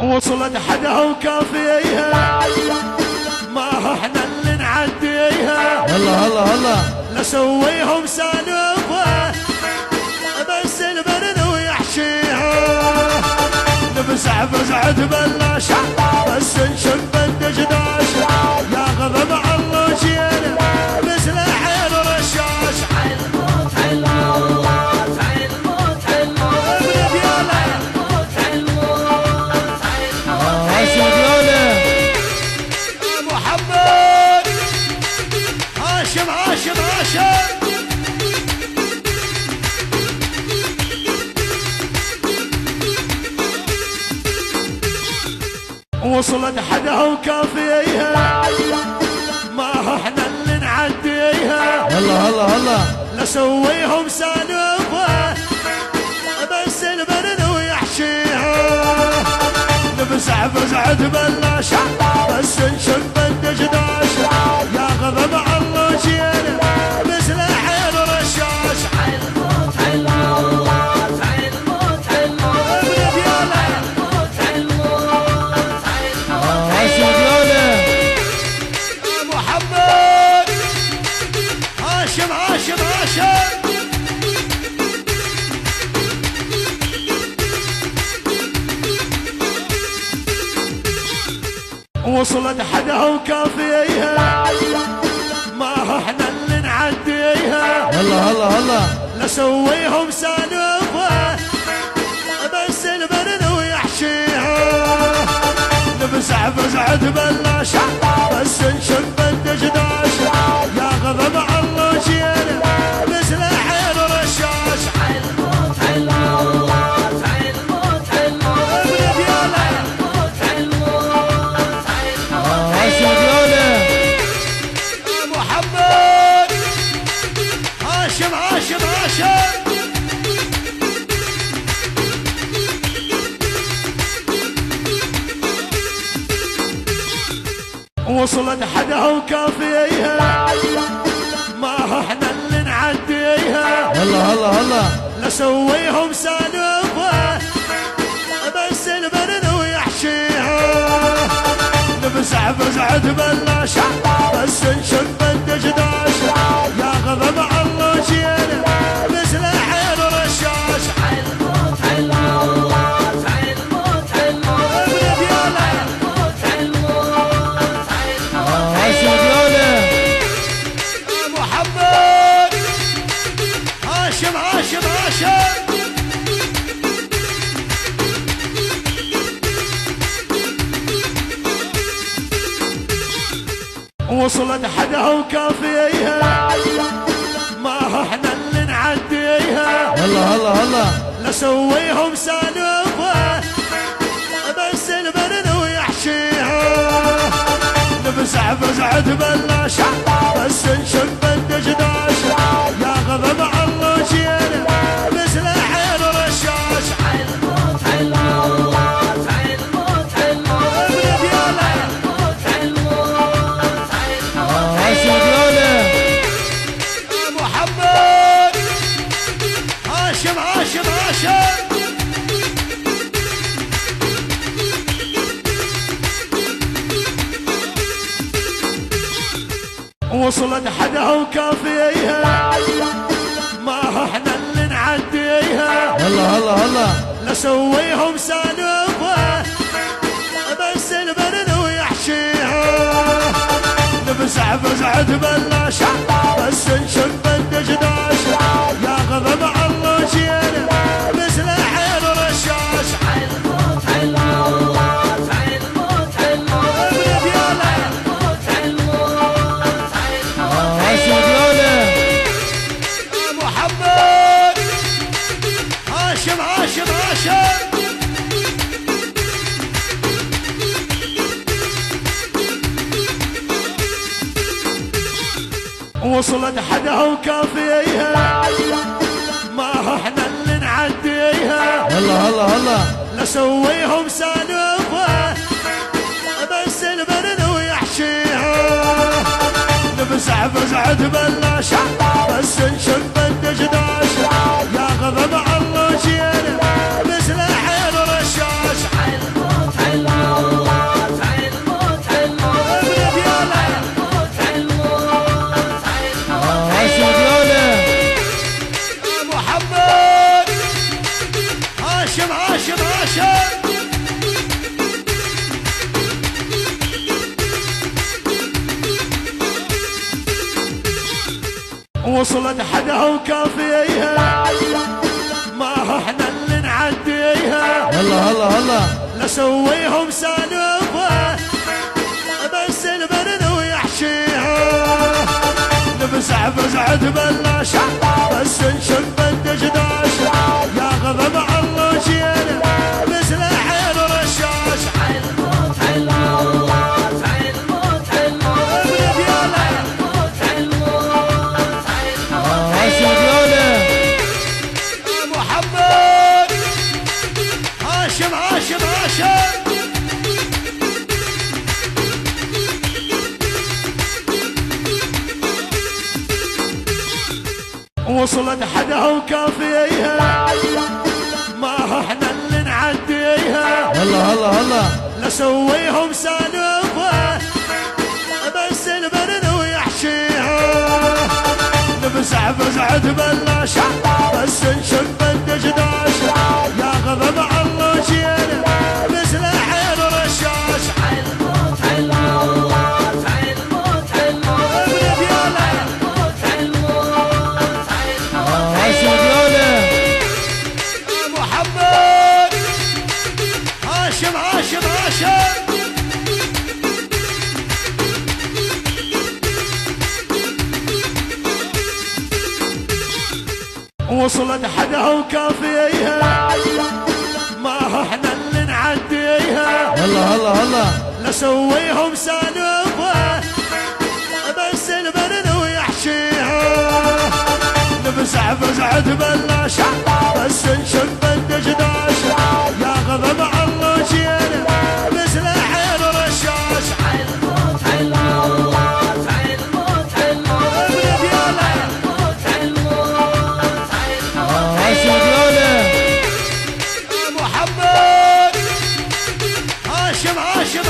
وصلت حدها وكافيها، ما احنا اللي نعديها. الله الله الله لسويهم سالفه بس البرد ويحشيها. نفزع فزعة بلاشة بس نشب الدجداشة. يا غضب الله جينا مثل عين رشاش. عالموت عالموت عالموت عالموت ابن ديالة عالموت عالموت عالموت هاشم ديالة محمد هاشم هاشم هاشم. وصلت حدها وكافيها، ما احنا اللي نعديها. الله الله الله لسويهم سالفه بس البرد ويحشيها. نفزع فزعة بلاشة بس نشب الدجداشة. يا غضب الله جينا مثل عين رشاش. عالموت عالموت عالموت عالموت ابن ديالة عالموت عالموت عالموت هاشم ديالة محمد هاشم هاشم هاشم. وصلت حدها وكافيها، ما احنا اللي نعديها. الله الله الله لسويهم سالفه بس البرد ويحشيها. نفزع فزعة بلاشة بس نشب الدجداشة. يا غضب الله جينا مثل عين رشاش. عالموت عالموت عالموت عالموت ابن ديالة عالموت عالموت عالموت هاشم ديالة محمد هاشم هاشم هاشم. وصلت حدها وكافيها، ما احنا اللي نعديها. الله الله الله لسويهم سالفه بس البرد ويحشيها. نفزع فزعة بلاشة بس نشب الدجداشة. يا غضب الله جينا مثل عين رشاش. عالموت عالموت عالموت عالموت ابن ديالة عالموت عالموت عالموت هاشم ديالة محمد هاشم هاشم هاشم. وصلت حدها وكافيها، ما احنا اللي نعديها. الله الله الله لسويهم سالفه بس البرد ويحشيها. نفزع فزعة بلاشة بس نشب الدجداشة. يا غضب الله جينا مثل عين رشاش. عالموت عالموت عالموت عالموت ابن ديالة عالموت عالموت عالموت هاشم ديالة محمد هاشم هاشم هاشم. وصلت حدها وكافيها، ما احنا اللي نعديها. الله الله الله لسويهم سالفه بس البرد ويحشيها. نفزع فزعة بلاشة بس نشب الدجداشة. يا غضب الله جينا مثل عين رشاش. عالموت عالموت عالموت عالموت ابن ديالة عالموت عالموت عالموت هاشم ديالة محمد هاشم هاشم هاشم. وصلت حدها وكافيها، ما احنا اللي نعديها. الله الله الله لسويهم سالفه بس البرد ويحشيها. نفزع فزعة بلاشة بس نشب الدجداشة. يا غضب الله جينا مثل عين رشاش. عالموت وصلت حدها وكافيها ما احنا اللي نعديها هلا هلا هلا نسويهم سالفة بس البرد ويحشيها نفزع فزعة بلاشة بس نشب الدشداش يا غضب الله جينا مثل حيل رشاش الموت الموت الموت الموت ابن دياله الموت الموت الموت هاشم ديوله محمد هاشم هاشم هاشم وصلت حدها وكافيها ما احنا اللي نعديها هلا هلا هلا نسويهم سالفة بس البرد ويحشيها نفزع فزعة بلاشة بس نشب الدشداش يا غضب الله جينا مثل حيل رشاش الموت الموت الموت الموت ابن دياله الموت الموت الموت هاشم ديوله محمد هاشم هاشم هاشم وصلت حدها وكافيها ما احنا اللي نعديها هلا هلا هلا نسويهم سالفة بس البرد ويحشيها نفزع فزعة بلاشة بس نشب الدشداش يا غضب الله جينا مثل حيل رشاش الموت الموت الموت الموت ابن دياله الموت الموت الموت هاشم ديوله محمد هاشم هاشم